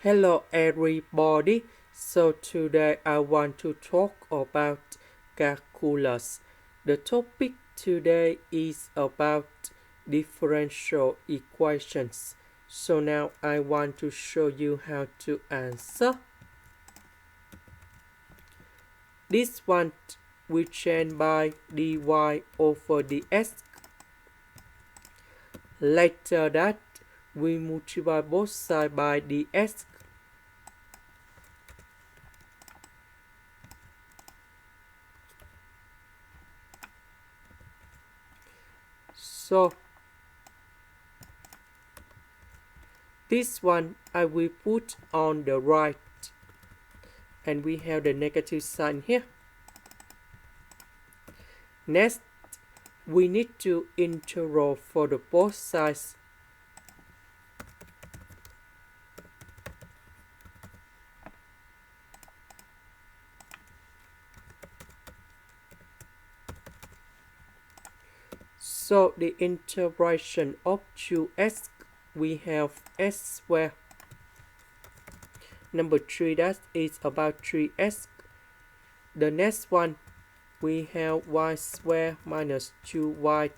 Hello everybody. So today I want to talk about calculus. The topic today is about differential equations. So now I want to show you how to answer. This one we change by dy over dx. Later that we multiply both sides by dx. So this one I will put on the right, and we have the negative sign here. Next, we need to integral for the both sides. So the integration of 2x, we have s squared. Number 3, that is about 3x. The next one, we have y squared minus 2y,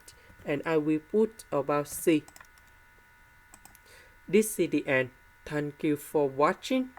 and I will put about c. This is the end. Thank you for watching.